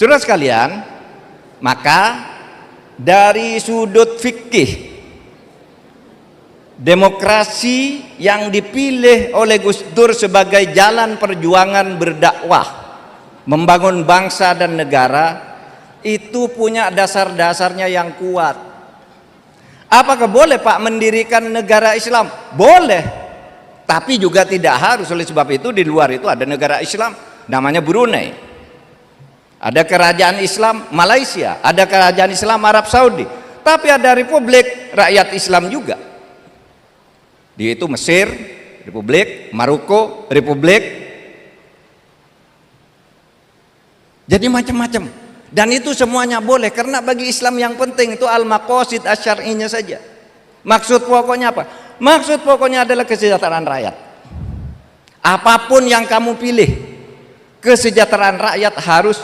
Saudara sekalian, maka dari sudut fikih, demokrasi yang dipilih oleh Gus Dur sebagai jalan perjuangan berdakwah membangun bangsa dan negara itu punya dasar-dasarnya yang kuat. Apakah boleh Pak mendirikan negara Islam? Boleh, tapi juga tidak harus. Oleh sebab itu di luar itu ada negara Islam namanya Brunei, ada kerajaan Islam Malaysia, ada kerajaan Islam Arab Saudi, tapi ada republik rakyat Islam juga. Yaitu Mesir, Republik, Maroko, Republik. Jadi macam-macam. Dan itu semuanya boleh, karena bagi Islam yang penting itu al-maqasid asy-syar'iyyah saja. Maksud pokoknya apa? Maksud pokoknya adalah kesejahteraan rakyat. Apapun yang kamu pilih, kesejahteraan rakyat harus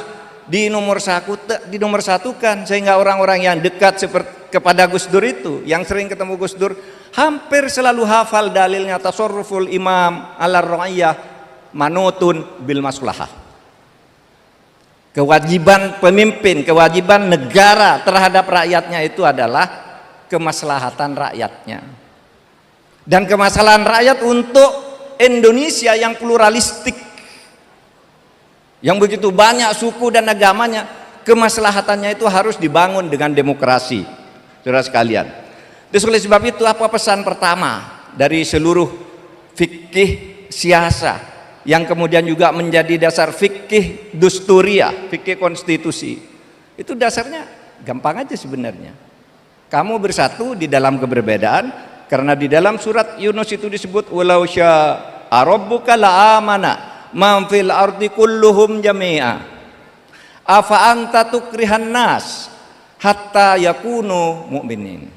dinomorsatukan, sehingga orang-orang yang dekat kepada Gus Dur itu, yang sering ketemu Gus Dur, hampir selalu hafal dalilnya tasarruful imam ala ra'iyah manutun bil maslahah. Kewajiban pemimpin, kewajiban negara terhadap rakyatnya itu adalah kemaslahatan rakyatnya. Dan kemaslahatan rakyat untuk Indonesia yang pluralistik, yang begitu banyak suku dan agamanya, kemaslahatannya itu harus dibangun dengan demokrasi. Saudara sekalian, oleh sebab itu apa pesan pertama dari seluruh fikih siasa yang kemudian juga menjadi dasar fikih dusturiyah, fikih konstitusi? Itu dasarnya gampang aja sebenarnya. Kamu bersatu di dalam keberbedaan, karena di dalam surat Yunus itu disebut walau syaa rabbuka la amana man fil ardi kulluhum jami'a afa anta tukrihan nas hatta yakunu mu'minin.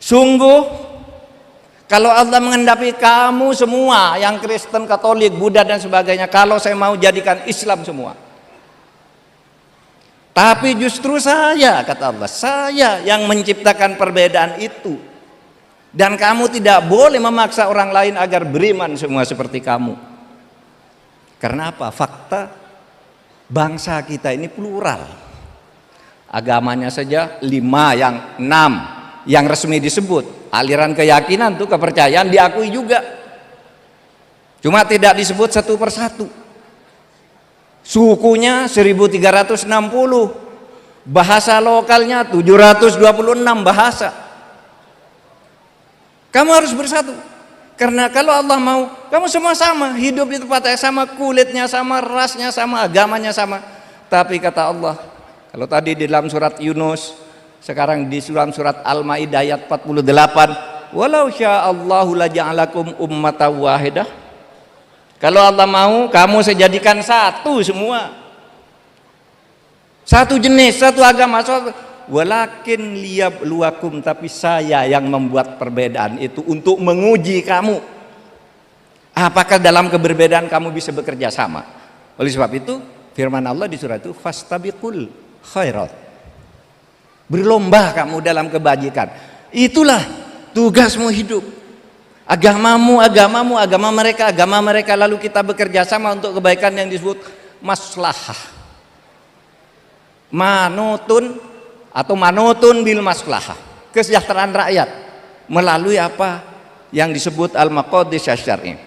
Sungguh kalau Allah mengendapi kamu semua yang Kristen, Katolik, Buddha dan sebagainya, kalau saya mau jadikan Islam semua, tapi justru saya, kata Allah, saya yang menciptakan perbedaan itu, dan kamu tidak boleh memaksa orang lain agar beriman semua seperti kamu. Karena apa? Fakta bangsa kita ini plural, agamanya saja 5, yang 6 yang resmi disebut, aliran keyakinan tuh kepercayaan diakui juga, cuma tidak disebut satu persatu. Sukunya 1360, bahasa lokalnya 726 bahasa. Kamu harus bersatu, karena kalau Allah mau kamu semua sama, hidup di tempat yang sama, kulitnya sama, rasnya sama, agamanya sama. Tapi kata Allah, kalau tadi di dalam surat Yunus, sekarang di surat Al-Maidah ayat 48, walau sya'allahu laja'alakum ummatan wahidah. Kalau Allah mau, kamu saya jadikan satu semua, satu jenis, satu agama, walakin liyabluwakum, tapi saya yang membuat perbedaan itu untuk menguji kamu, apakah dalam keberbedaan kamu bisa bekerja sama. Oleh sebab itu firman Allah di surat itu, fastabiqul khairat, berlomba kamu dalam kebajikan. Itulah tugasmu hidup. Agamamu, agama mereka, lalu kita bekerja sama untuk kebaikan yang disebut maslahah. Manutun atau manutun bil maslahah, kesejahteraan rakyat melalui apa yang disebut al-maqasid asy-syar'iyyah.